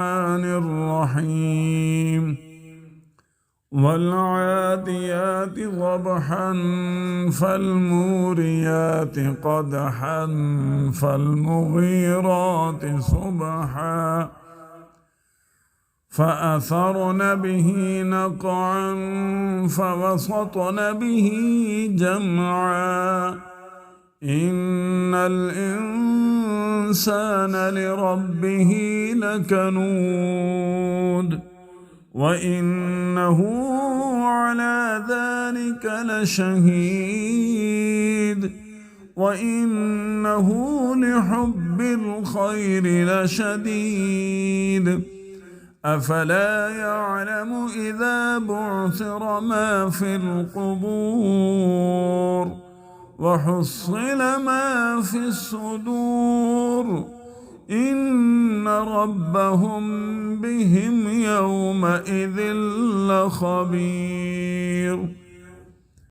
الرحمن الرحيم والعاديات ضبحا فالموريات قدحا فالمغيرات صبحا فأثرن به نقعا فوسطن به جمعا إن الإنسان لربه لكنود وإنه على ذلك لشهيد وإنه لحب الخير لشديد أفلا يعلم إذا بعثر ما في القبور وحصل ما في الصدور إن ربهم بهم يومئذ لخبير